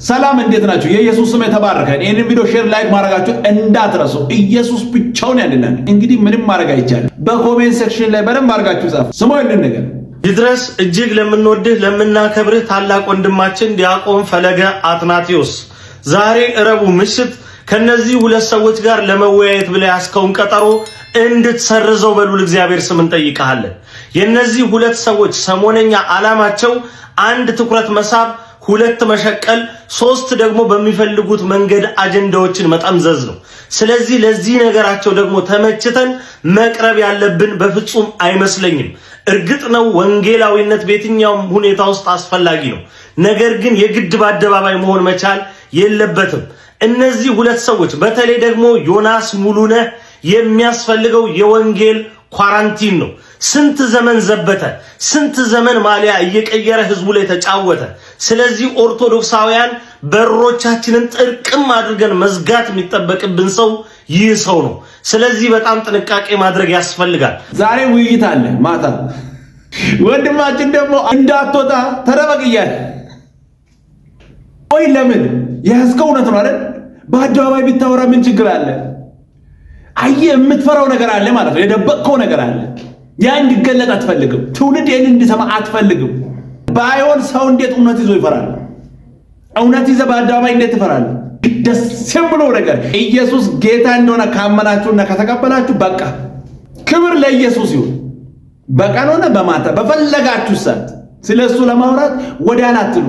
ሰላም እንዴት ናችሁ? የኢየሱስ ስም የተባረከ። ይሄንን ቪዲዮ ሼር ላይክ ማድረጋችሁ እንዳትረሱ። ኢየሱስ ብቻውን ያድናል። እንግዲህ ምንም ማድረግ አይቻልም። በኮሜንት ሴክሽን ላይ በደንብ አድርጋችሁ ጻፉ። ስሙ ይሄንን ነገር ይድረስ እጅግ ለምንወድህ ለምናከብርህ ታላቅ ወንድማችን ዲያቆን ፈለገ አትናቴዎስ ዛሬ ረቡዕ ምሽት ከነዚህ ሁለት ሰዎች ጋር ለመወያየት ብለህ ያስከውን ቀጠሮ እንድትሰርዘው በሉል እግዚአብሔር ስም እንጠይቃለን። የነዚህ ሁለት ሰዎች ሰሞነኛ ዓላማቸው አንድ ትኩረት መሳብ፣ ሁለት መሸቀል፣ ሶስት ደግሞ በሚፈልጉት መንገድ አጀንዳዎችን መጠምዘዝ ነው። ስለዚህ ለዚህ ነገራቸው ደግሞ ተመችተን መቅረብ ያለብን በፍጹም አይመስለኝም። እርግጥ ነው ወንጌላዊነት በየትኛውም ሁኔታ ውስጥ አስፈላጊ ነው። ነገር ግን የግድ በአደባባይ መሆን መቻል የለበትም። እነዚህ ሁለት ሰዎች በተለይ ደግሞ ዮናስ ሙሉነህ የሚያስፈልገው የወንጌል ኳራንቲን ነው። ስንት ዘመን ዘበተ፣ ስንት ዘመን ማሊያ እየቀየረ ህዝቡ ላይ ተጫወተ። ስለዚህ ኦርቶዶክሳውያን በሮቻችንን ጥርቅም አድርገን መዝጋት የሚጠበቅብን ሰው ይህ ሰው ነው። ስለዚህ በጣም ጥንቃቄ ማድረግ ያስፈልጋል። ዛሬ ውይይት አለ ማታ። ወንድማችን ደግሞ እንዳትወጣ ተደበቅያል። ወይ ለምን የያዝከው እውነት ነው አይደል? በአደባባይ ቢታወራ ምን ችግር አለ? አየህ የምትፈራው ነገር አለ ማለት ነው። የደበቅከው ነገር አለ። ያ እንዲገለጥ አትፈልግም። ትውልድ ይሄን እንዲሰማ አትፈልግም። ባይሆን ሰው እንዴት እውነት ይዞ ይፈራል? እውነት ይዘህ በአደባባይ እንዴት ትፈራል? ደስ የሚለው ነገር ኢየሱስ ጌታ እንደሆነ ካመናችሁና ከተቀበላችሁ በቃ ክብር ለኢየሱስ ይሁን። በቀን ሆነ በማታ በፈለጋችሁ ሰዓት ስለሱ ለማውራት ወዲያ አትሉ።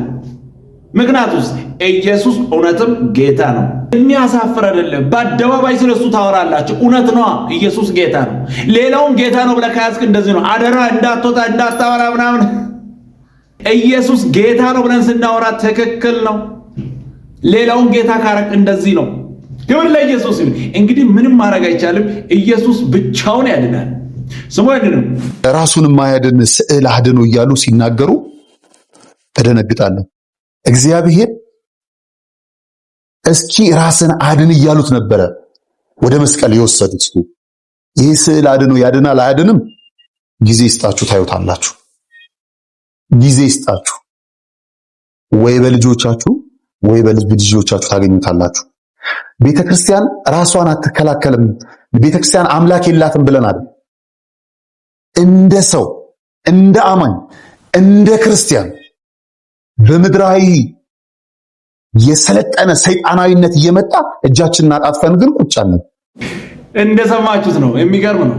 ምክንያቱም ኢየሱስ እውነትም ጌታ ነው። የሚያሳፍር አይደለም። በአደባባይ ስለሱ ታወራላችሁ። እውነት ነው፣ ኢየሱስ ጌታ ነው። ሌላውን ጌታ ነው ብለህ ከያዝክ እንደዚህ ነው። አደራ እንዳትወጣ እንዳታወራ ምናምን። ኢየሱስ ጌታ ነው ብለን ስናወራ ትክክል ነው። ሌላውን ጌታ ካረክ እንደዚህ ነው። ክብር ለኢየሱስ ይሁን። እንግዲህ ምንም ማድረግ አይቻልም። ኢየሱስ ብቻውን ያድናል። ስሙ አይደለም ራሱን የማያድን ስዕል አድኖ እያሉ ሲናገሩ ተደነግጣለሁ። እግዚአብሔር እስኪ ራስን አድን እያሉት ነበረ ወደ መስቀል የወሰዱት። ይህ ስዕል አድኖ ያድናል አያድንም? ጊዜ ይስጣችሁ ታዩታላችሁ። ጊዜ ይስጣችሁ። ወይ በልጆቻችሁ ወይ በልጅ ልጆቻችሁ ታገኙታላችሁ። ቤተክርስቲያን ራሷን አትከላከልም፣ ቤተክርስቲያን አምላክ የላትም ብለናል። እንደ ሰው እንደ አማኝ እንደ ክርስቲያን በምድራዊ የሰለጠነ ሰይጣናዊነት እየመጣ እጃችንን አጣጥፈን ግን ቁጭ አለን። እንደሰማችሁት ነው። የሚገርም ነው።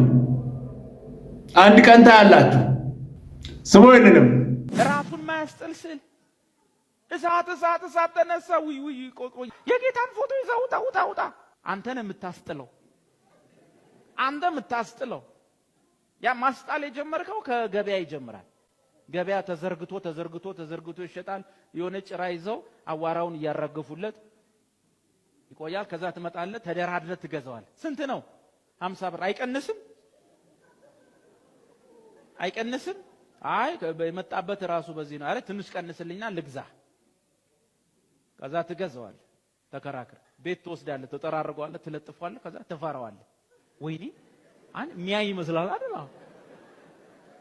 አንድ ቀን ታያላችሁ። ስሙ ይንንም ራሱን ማያስጠል ስል እሳት ተነሳ። ውይ ቆይ የጌታን ፎቶ ይዘው ውጣ። አንተን የምታስጥለው አንተ የምታስጥለው ያ ማስጣል የጀመርከው ከገበያ ይጀምራል። ገበያ ተዘርግቶ ይሸጣል። የሆነ ጭራ ይዘው አዋራውን እያራገፉለት ይቆያል። ከዛ ትመጣለህ፣ ተደራድረህ ትገዛዋለህ። ስንት ነው? 50 ብር። አይቀንስም። አይ የመጣበት ራሱ በዚህ ነው። አረ ትንሽ ቀንስልኝና ልግዛ። ከዛ ትገዛዋለህ። ተከራክር። ቤት ትወስዳለህ፣ ተጠራርገዋለህ፣ ትለጥፈዋለህ። ከዛ ትፈራዋለህ። ወይኔ የሚያይ ይመስላል አይደል?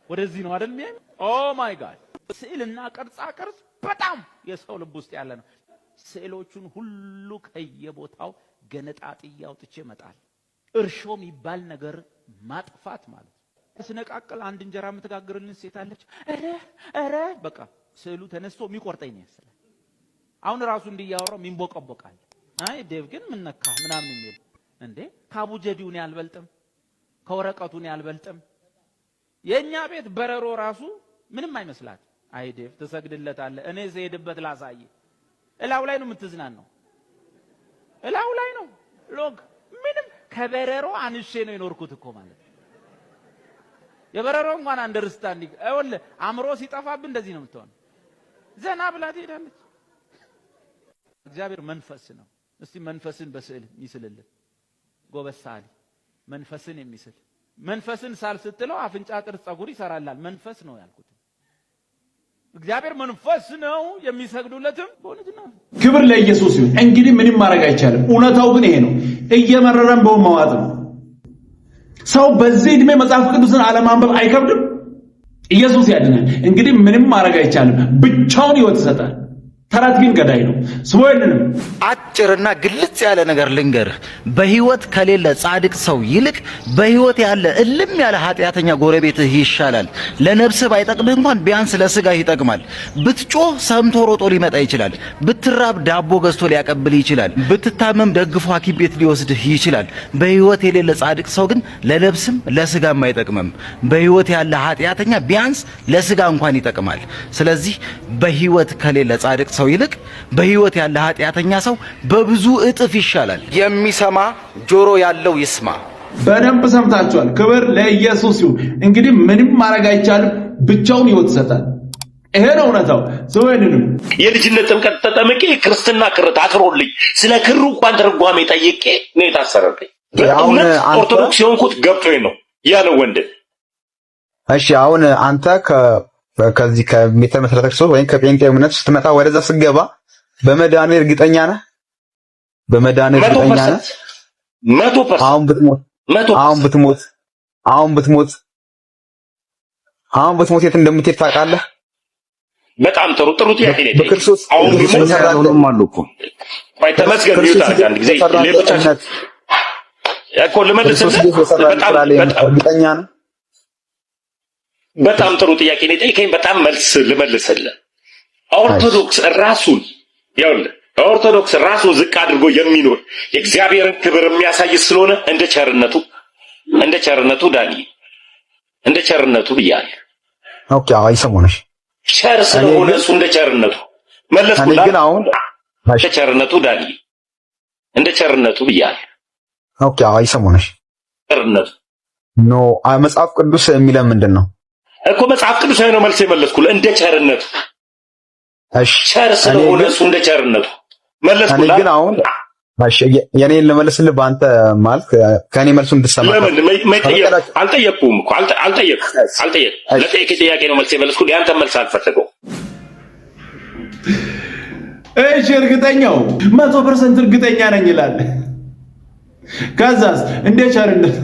ወደዚህ ነው አይደል የሚያይ? ኦ ማይ ጋድ! ስዕልና ቅርጻ ቅርጽ በጣም የሰው ልብ ውስጥ ያለ ነው። ስዕሎቹን ሁሉ ከየቦታው ገነጣጥዬ አውጥቼ እመጣለሁ። እርሾ የሚባል ነገር ማጥፋት ማለት ነው። ስነቃቀል አንድ እንጀራ የምትጋግርልን ሴት አለች። ኧረ በቃ ስዕሉ ተነስቶ የሚቆርጠኝ ነው ያሰለ። አሁን ራሱ እንዲያወራው ሚንቦቀቦቃል። አይ ዴቭ ግን ምን ነካ ምናምን የሚል እንዴ ካቡጀዲውን ያልበልጥም ከወረቀቱን ያልበልጥም። የኛ ቤት በረሮ ራሱ ምንም አይመስላት። አይ ዴቭ ትሰግድለታለህ። እኔ ዘሄድበት ላሳይ። እላው ላይ ነው የምትዝናናው። እላው ላይ ነው ሎግ ምንም ከበረሮ አንሼ ነው የኖርኩት እኮ ማለት የበረሮ እንኳን አንደርስታንዲንግ አይወል አምሮ ሲጠፋብ እንደዚህ ነው የምትሆን። ዘና ብላ ትሄዳለች። እግዚአብሔር መንፈስ ነው። እስቲ መንፈስን በስዕል ይስልልን ጎበሳሊ። መንፈስን የሚስል መንፈስን ሳል ስትለው አፍንጫ ጥርስ ጸጉር ይሰራላል። መንፈስ ነው ያልኩት። እግዚአብሔር መንፈስ ነው፣ የሚሰግዱለትም በእውነት ነው። ክብር ለኢየሱስ ይሁን። እንግዲህ ምንም ማድረግ አይቻልም። እውነታው ግን ይሄ ነው። እየመረረን በሆነ መዋጥ ነው። ሰው በዚህ እድሜ መጽሐፍ ቅዱስን አለማንበብ አይከብድም? ኢየሱስ ያድናል። እንግዲህ ምንም ማድረግ አይቻልም። ብቻውን ሕይወት ይሰጣል። ተረት ግን ገዳይ ነው። ስሞይልንም አጭርና ግልጽ ያለ ነገር ልንገርህ። በህይወት ከሌለ ጻድቅ ሰው ይልቅ በህይወት ያለ እልም ያለ ኃጢአተኛ ጎረቤትህ ይሻላል። ለነፍስህ ባይጠቅምህ እንኳን ቢያንስ ለስጋህ ይጠቅማል። ብትጮህ ሰምቶ ሮጦ ሊመጣ ይችላል። ብትራብ ዳቦ ገዝቶ ሊያቀብል ይችላል። ብትታመም ደግፎ ሐኪም ቤት ሊወስድህ ይችላል። በህይወት የሌለ ጻድቅ ሰው ግን ለነፍስም ለስጋም አይጠቅምም። በህይወት ያለ ኃጢአተኛ ቢያንስ ለስጋ እንኳን ይጠቅማል። ስለዚህ በህይወት ከሌለ ጻድቅ ሰው ይልቅ በህይወት ያለ ኃጢአተኛ ሰው በብዙ እጥፍ ይሻላል። የሚሰማ ጆሮ ያለው ይስማ። በደንብ ሰምታችኋል። ክብር ለኢየሱስ ይሁን። እንግዲህ ምንም ማድረግ አይቻልም፣ ብቻውን ህይወት ይሰጣል። ይሄ ነው እውነታው። ሰውየንም የልጅነት ጥምቀት ተጠምቄ ክርስትና ክር ታስሮልኝ ስለ ክሩ እንኳን ትርጓሜ ጠይቄ ነው የታሰረልኝ። በእውነት ኦርቶዶክስ የሆንኩት ገብቶኝ ነው ያለው ወንድም። እሺ አሁን አንተ ከዚህ ከቤተ መሰረተ ክርስቶስ ወይም ከጴንጤ እምነት ስትመጣ ወደዛ ስትገባ በመዳን እርግጠኛ ነህ? በመዳን እርግጠኛ ነህ? 100%። አሁን ብትሞት የት እንደምትሄድ ታውቃለህ? በጣም ጥሩ ጥያቄ ነው። በክርስቶስ አሁን ነው አሉ እኮ ወይ ተመስገን ይውጣል። አንድ ጊዜ ሌሎቻችን እኮ ልመልስልህ። በጣም እርግጠኛ ነህ? በጣም ጥሩ ጥያቄ ነው ጠይቀኝ። በጣም መልስ ልመልስልህ። ኦርቶዶክስ ራሱን ዝቅ አድርጎ የሚኖር የእግዚአብሔርን ክብር የሚያሳይ ስለሆነ እንደ ቸርነቱ ዳኒ እንደ ቸርነቱ ብያለሁ። ኦኬ አይሰሙንሽ ቸር ስለሆነ እሱ እንደ ቸርነቱ መለስኩላ። ግን አሁን እንደ ቸርነቱ ዳኒ እንደ ቸርነቱ ብያለሁ። ኦኬ አይሰሙንሽ ቸርነቱ ኖ መጽሐፍ ቅዱስ የሚለው ምንድን ነው እኮ? መጽሐፍ ቅዱስ ነው መልስ የመለስኩልህ። እንደ ቸርነቱ ቸር ስለሆነ እሱ እንደ ቸርነቱ መለስኩልህ። ግን አሁን የኔን ልመልስልህ በአንተ ማለት ከኔ መልሱ እንድትሰማ አልጠየቅኩም እኮ አልጠየቅኩም። ለጠየቅህ ጥያቄ ነው መልስ የመለስኩልህ። ያንተ መልስ አልፈለገውም። እሺ እርግጠኛው 100% እርግጠኛ ነኝ ይላል። ከዛስ እንደ ቸርነቱ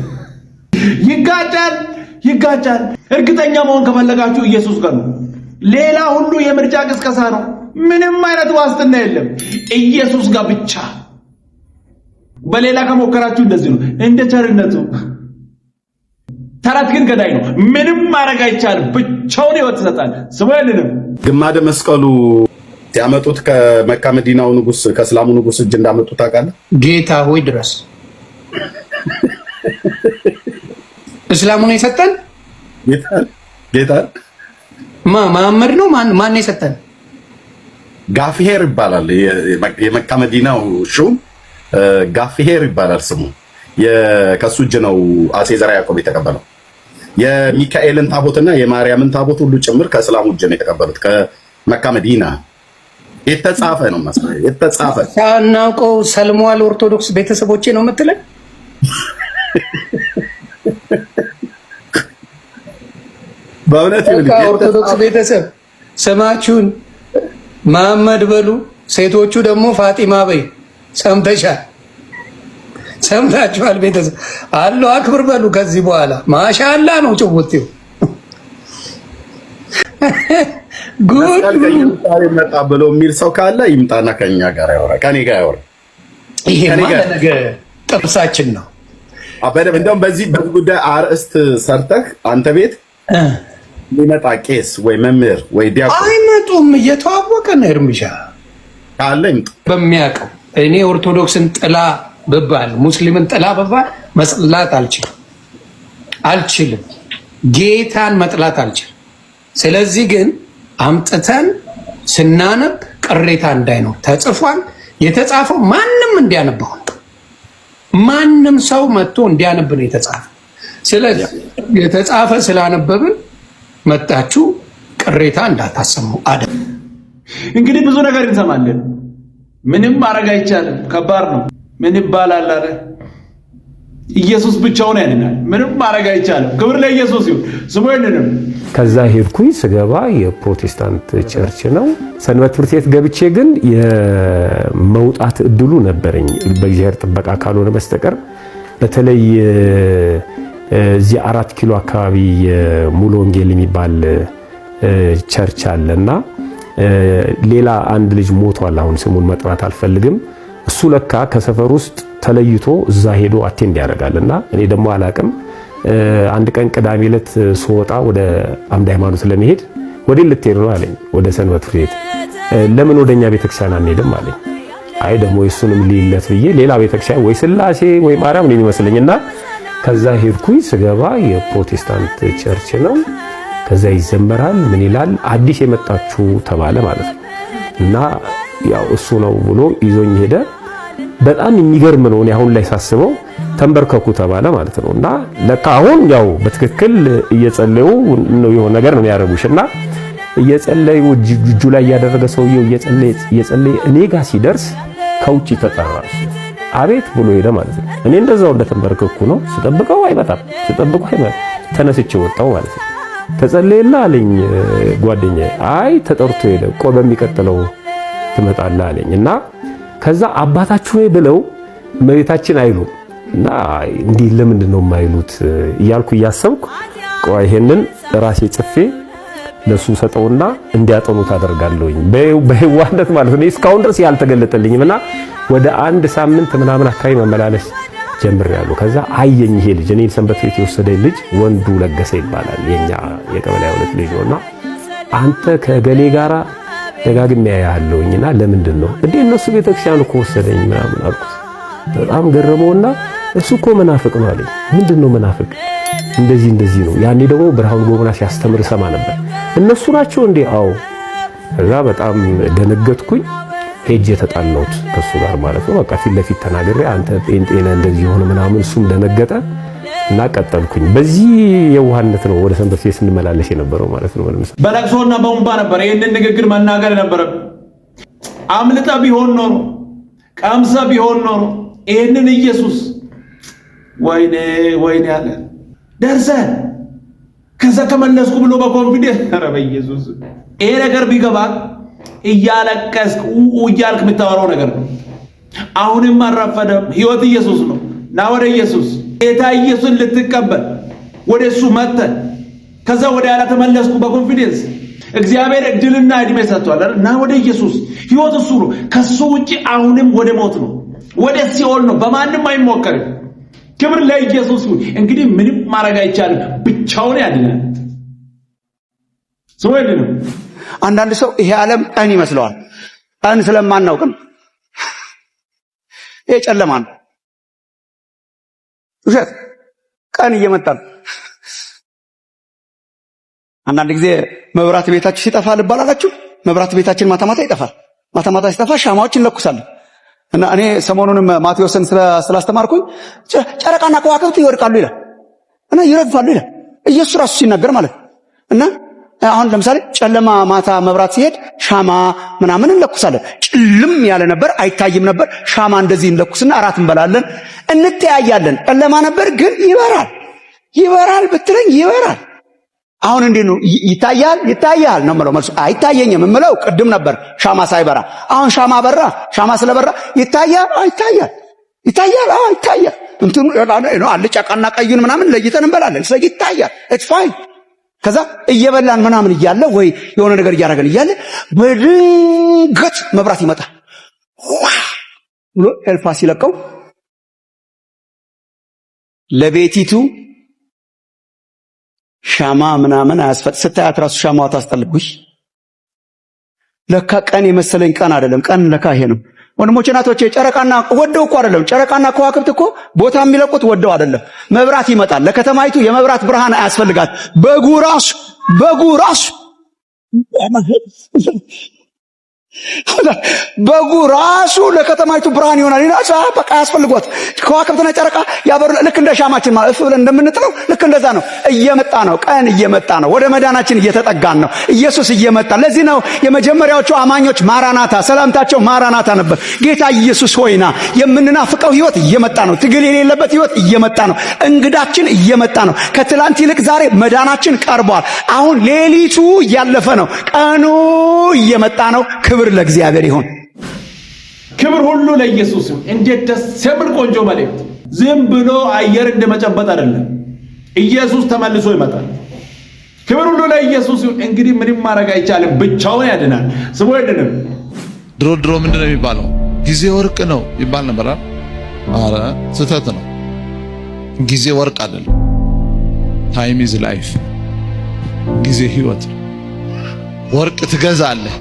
ይጋጫል። እርግጠኛ መሆን ከፈለጋችሁ ኢየሱስ ጋር ነው። ሌላ ሁሉ የምርጫ ቅስቀሳ ነው። ምንም አይነት ዋስትና የለም። ኢየሱስ ጋር ብቻ። በሌላ ከሞከራችሁ እንደዚህ ነው። እንደ ቸርነቱ ተረት ግን ገዳይ ነው። ምንም ማድረግ አይቻልም። ብቻውን ህይወት ይሰጣል። ስሙልንም ግማደ መስቀሉ ሲያመጡት ከመካ መዲናው ንጉስ ከእስላሙ ንጉስ እጅ እንዳመጡት ታውቃለህ? ጌታ ሆይ ድረስ እስላሙን የሰጠን ጌታ መሐመድ ነው። ማን የሰጠን? ጋፍሄር ይባላል። የመካ መዲናው ሹም ጋፍሄር ይባላል ስሙ። ከሱ እጅ ነው አፄ ዘርዓ ያዕቆብ የተቀበለው። የሚካኤልን ታቦትና የማርያምን ታቦት ሁሉ ጭምር ከእስላሙ እጅ ነው የተቀበሉት። ከመካ መዲና የተጻፈ ነው መሰለኝ። የተጻፈ ሳናውቀው ሰልሟል። ኦርቶዶክስ ቤተሰቦቼ ነው የምትለን? በእውነት ኦርቶዶክስ ቤተሰብ ስማችሁን መሐመድ በሉ፣ ሴቶቹ ደግሞ ፋጢማ በይ። ሰምታችኋል? ቤተሰብ አላሁ አክብር በሉ። ከዚህ በኋላ ማሻአላ ነው ጭውውቴው። ጉድ መጣ ብሎ የሚል ሰው ካለ ይምጣና ከኛ ጋር ያወራ፣ ከኔ ጋር ያወራ። ይሄ ነገ ጥብሳችን ነው። እንደውም በዚህ ጉዳይ አርእስት ሰርተህ አንተ ቤት ሊመጣ ቄስ ወይ መምህር ወይ ዲያቆን አይመጡም። እየተዋወቀ ነው እርምጃ ካለ ይምጣ። በሚያውቀው እኔ ኦርቶዶክስን ጥላ ብባል ሙስሊምን ጥላ ብባል መጥላት አልችልም። ጌታን መጥላት አልችልም። ስለዚህ ግን አምጥተን ስናነብ ቅሬታ እንዳይኖር ተጽፏል። የተጻፈው ማንም እንዲያነበው ማንም ሰው መጥቶ እንዲያነብ ነው የተጻፈው። ስለዚህ የተጻፈ ስላነበብን መጣችሁ ቅሬታ እንዳታሰሙ አደ እንግዲህ ብዙ ነገር እንሰማለን። ምንም ማድረግ አይቻልም። ከባድ ነው። ምን ይባላል አለ ኢየሱስ ብቻውን ያድናል። ምንም ማድረግ አይቻልም። ክብር ለኢየሱስ ይሁን። ስሙኝንም ከዛ ሄድኩኝ። ስገባ የፕሮቴስታንት ቸርች ነው። ሰንበት ትምህርት ቤት ገብቼ ግን የመውጣት እድሉ ነበረኝ በእግዚአብሔር ጥበቃ ካልሆነ በስተቀር። በተለይ እዚህ 4 ኪሎ አካባቢ የሙሉ ወንጌል የሚባል ቸርች አለና ሌላ አንድ ልጅ ሞቷል። አሁን ስሙን መጥራት አልፈልግም። እሱ ለካ ከሰፈር ውስጥ ተለይቶ እዛ ሄዶ አቴንድ ያደርጋልና እኔ ደግሞ አላቅም። አንድ ቀን ቅዳሜ ዕለት ስወጣ ወደ አምደ ሃይማኖት ለመሄድ ወደ ልትሄድ ነው አለኝ። ወደ ሰንበት ቤት። ለምን ወደኛ ቤተክርስቲያን አንሄድም አለኝ። አይ ደግሞ እሱንም ሊለት ብዬ ሌላ ቤተክርስቲያን ወይ ስላሴ ወይ ማርያም ነው የሚመስለኝና ከዛ ሄድኩኝ። ስገባ የፕሮቴስታንት ቸርች ነው። ከዛ ይዘመራል። ምን ይላል? አዲስ የመጣችሁ ተባለ ማለት ነው። እና ያው እሱ ነው ብሎ ይዞኝ ሄደ። በጣም የሚገርም ነው። እኔ አሁን ላይ ሳስበው ተንበርከኩ ተባለ ማለት ነው። እና ለካ አሁን ያው በትክክል እየጸለዩ ነው የሆነ ነገር ነው የሚያደርጉሽና እየጸለዩ እጁ ላይ ያደረገ ሰውየው እየጸለየ እኔ ጋር ሲደርስ ከውጪ ተጠራ። አቤት ብሎ ሄደ ማለት ነው። እኔ እንደዛው እንደተንበርከኩ ነው ስጠብቀው አይመጣም፣ ስጠብቀው አይመጣም። ተነስቼ ወጣው ማለት ነው። ተጸለየላ አለኝ ጓደኛዬ። አይ ተጠርቶ ሄደ፣ ቆይ በሚቀጥለው ትመጣለህ አለኝ። እና ከዛ አባታችሁ ነው ብለው እመቤታችን አይሉ እና እንዲህ ለምንድን ነው የማይሉት እያልኩ እያሰብኩ ቆይ ይሄንን ራሴ ጽፌ ለሱ ሰጠውና እንዲያጠኑ ታደርጋለሁኝ በህዋነት ማለት ነው። እስካሁን ድረስ ያልተገለጠልኝም እና ወደ አንድ ሳምንት ምናምን አካባቢ መመላለስ ጀምሬያለሁ። ከዛ አየኝ ይሄ ልጅ እኔ ሰንበት ቤት የወሰደኝ ልጅ ወንዱ ለገሰ ይባላል። የኛ የቀበሌ ሁለት ልጅ ነውና አንተ ከገሌ ጋራ ደጋግሜ ያያለሁኝና ለምንድን ነው እንዴ እነሱ ቤተክርስቲያን እኮ ወሰደኝ ምናምን አልኩት። በጣም ገረመውና እሱ እኮ መናፍቅ ነው አለኝ። ምንድነው መናፍቅ? እንደዚህ ነው። ያኔ ደግሞ ብርሃኑ ጎበና ሲያስተምር ሰማ ነበር። እነሱ ናቸው እንዴ? አዎ። ከዛ በጣም ደነገጥኩኝ። ሄጄ ተጣላሁት ከሱ ጋር ማለት ነው። በቃ ፊት ለፊት ተናግሬ አንተ ጴንጤ ነህ እንደዚህ ሆነ ምናምን፣ እሱም ደነገጠ እና ቀጠልኩኝ። በዚህ የዋህነት ነው ወደ ሰንበት ቤት ስንመላለስ የነበረው ማለት ነው። በለቅሶና በእንባ ነበር ይሄንን ንግግር መናገር የነበረብህ። አምልጠ ቢሆን ኖሮ ቀምሰ ቢሆን ኖሮ ይሄንን ኢየሱስ ወይኔ ያለ ደርሰ ከዛ ተመለስኩ ብሎ በኮንፊደንስ ኧረ በኢየሱስ ይሄ ነገር ቢገባ እያለቀስክ እያልክ የምታወራው ነገር ነው። አሁንም አልረፈደም። ህይወት ኢየሱስ ነው። ና ወደ ኢየሱስ። ጌታ ኢየሱስን ልትቀበል ወደ እሱ መጥተህ ከዛ ወደ ያላ ተመለስኩ በኮንፊደንስ እግዚአብሔር እድልና እድሜ ሰጥቷል አይደል? ና ወደ ኢየሱስ። ህይወት እሱ ነው። ከሱ ውጪ አሁንም ወደ ሞት ነው፣ ወደ ሲኦል ነው። በማንም አይሞከርም። ክብር ለኢየሱስ ይሁን። እንግዲህ ምንም ማድረግ አይቻልም። ብቻውን ያድናል። ሰው አይደለም። አንዳንድ ሰው ይሄ ዓለም ቀን ይመስለዋል። ቀን ስለማናውቅ ነው። ይሄ ጨለማ ነው። ውሸት። ቀን እየመጣ ነው። አንዳንድ ጊዜ መብራት ቤታችሁ ሲጠፋ ልባል አላችሁ። መብራት ቤታችን ማታ ማታ ይጠፋል። ማታ ማታ ሲጠፋ ሻማዎችን እንለኩሳለን። እና እኔ ሰሞኑንም ማቴዎስን ስላስተማርኩኝ ጨረቃና ከዋክብት ይወድቃሉ ይላል እና ይረግፋሉ ይላል ኢየሱስ ራሱ ሲናገር ማለት እና አሁን ለምሳሌ ጨለማ ማታ መብራት ሲሄድ ሻማ ምናምን እንለኩሳለን። ጭልም ያለ ነበር፣ አይታይም ነበር። ሻማ እንደዚህ እንለኩስና እራት እንበላለን፣ እንተያያለን። ጨለማ ነበር ግን ይበራል ብትለኝ ይበራል። አሁን እንዴት ነው? ይታያል ነው የምለው። መልሱ አይታየኝም የምለው ቅድም ነበር ሻማ ሳይበራ። አሁን ሻማ በራ። ሻማ ስለበራ ይታያል። እንትኑ አልጫ ቀና ቀዩን ምናምን ለይተን እንበላለን። ስለዚህ ይታያል። ኢትስ ፋይን። ከዛ እየበላን ምናምን እያለ ወይ የሆነ ነገር እያደረገን እያለ በድንገት መብራት ይመጣል ብሎ ኤልፋ ሲለቀው ለቤቲቱ ሻማ ምናምን ስታያት ራሱ ሻማዋ ታስጠልብሽ። ለካ ቀን የመሰለኝ ቀን አይደለም። ቀን ለካ ይሄ ነው። ወንድሞቼ እናቶቼ፣ ጨረቃና ወደው እኮ አይደለም። ጨረቃና ከዋክብት እኮ ቦታ የሚለቁት ወደው አይደለም። መብራት ይመጣል። ለከተማይቱ የመብራት ብርሃን አያስፈልጋት። በጉ ራሱ ለከተማይቱ ብርሃን ይሆናል። ይናሳ በቃ ያስፈልጓት። ከዋክብትና ጨረቃ ያበሩ። ልክ እንደ ሻማችን ማለት ብለን እንደምንጥለው ልክ እንደዛ ነው። እየመጣ ነው። ቀን እየመጣ ነው። ወደ መዳናችን እየተጠጋን ነው። ኢየሱስ እየመጣ። ለዚህ ነው የመጀመሪያዎቹ አማኞች ማራናታ፣ ሰላምታቸው ማራናታ ነበር። ጌታ ኢየሱስ ሆይና። የምንናፍቀው ህይወት እየመጣ ነው። ትግል የሌለበት ህይወት እየመጣ ነው። እንግዳችን እየመጣ ነው። ከትላንት ይልቅ ዛሬ መዳናችን ቀርቧል። አሁን ሌሊቱ እያለፈ ነው። ቀኑ እየመጣ ነው። ክብር ለእግዚአብሔር ይሁን። ክብር ሁሉ ለኢየሱስ ይሁን። እንዴት ደስ የሚል ቆንጆ መልእክት! ዝም ብሎ አየር እንደመጨበጥ አይደለም። ኢየሱስ ተመልሶ ይመጣል። ክብር ሁሉ ለኢየሱስ ይሁን። እንግዲህ ምንም ማድረግ አይቻልም፣ ብቻውን ያድናል። ስሙ አይደለም። ድሮ ምንድን ነው የሚባለው? ጊዜ ወርቅ ነው ይባል ነበር። አረ ስህተት ነው። ጊዜ ወርቅ አይደለም። ታይም ኢዝ ላይፍ። ጊዜ ህይወት ነው። ወርቅ ትገዛለህ፣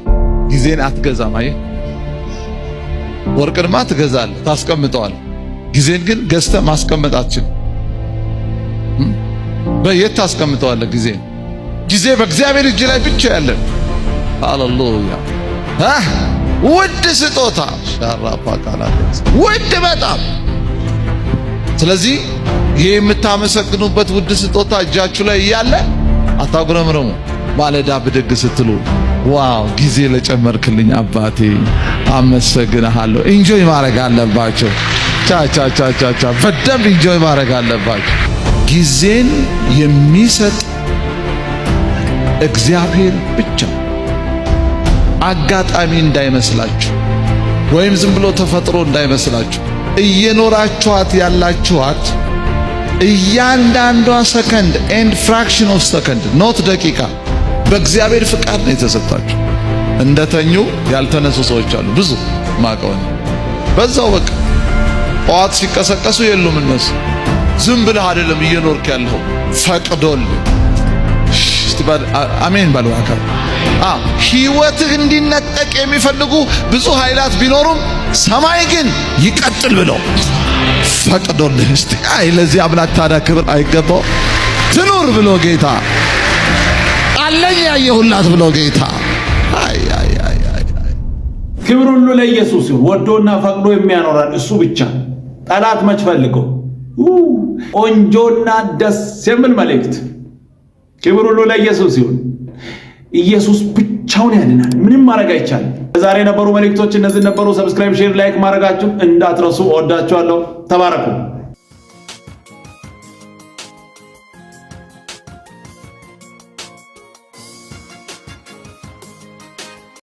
ጊዜን አትገዛም። አየህ፣ ወርቅንማ ትገዛለህ፣ ታስቀምጠዋለህ። ጊዜን ግን ገዝተህ ማስቀመጥ አትችልም። በየት ታስቀምጠዋለህ? ጊዜ በእግዚአብሔር እጅ ላይ ብቻ ያለ። ሃሌሉያ! ውድ ስጦታ ሻራፓ ቃላት ውድ በጣም። ስለዚህ ይሄ የምታመሰግኑበት ውድ ስጦታ እጃችሁ ላይ እያለ አታጉረምረሙ። ማለዳ ብድግ ስትሉ ዋው ጊዜ ለጨመርክልኝ አባቴ አመሰግንሃለሁ። ኢንጆይ ማድረግ አለባቸው። ቻቻቻቻቻ በደንብ ኢንጆይ ማድረግ አለባቸው። ጊዜን የሚሰጥ እግዚአብሔር ብቻ። አጋጣሚ እንዳይመስላችሁ ወይም ዝም ብሎ ተፈጥሮ እንዳይመስላችሁ። እየኖራችኋት ያላችኋት እያንዳንዷ ሰከንድ ኤንድ ፍራክሽን ኦፍ ሰከንድ ኖት ደቂቃ በእግዚአብሔር ፍቃድ ነው የተሰጣችሁ። እንደተኙ ያልተነሱ ሰዎች አሉ፣ ብዙ ማቀውን በዛው በቃ ጠዋት ሲቀሰቀሱ የሉም እነሱ። ዝም ብለህ አይደለም እየኖርክ ያለው፣ ፈቅዶልህ። አሜን በሉ። አካል ህይወትህ እንዲነጠቅ የሚፈልጉ ብዙ ኃይላት ቢኖሩም ሰማይ ግን ይቀጥል ብሎ ፈቅዶልህ። እስቲ ለዚህ አምላክ ታዲያ ክብር አይገባው? ትኑር ብሎ ጌታ አለኝ ያየሁላት ብሎ ጌታ። ክብር ሁሉ ለኢየሱስ ይሁን። ወዶና ፈቅዶ የሚያኖረን እሱ ብቻ። ጠላት መች ፈልገው። ቆንጆና ደስ የሚል መልእክት። ክብር ሁሉ ለኢየሱስ ይሁን። ኢየሱስ ብቻውን ያድናል። ምንም ማድረግ አይቻልም። ዛሬ የነበሩ መልእክቶች እነዚህ ነበሩ። ሰብስክራይብ፣ ሼር፣ ላይክ ማድረጋችሁን እንዳትረሱ። እወዳችኋለሁ። ተባረኩ።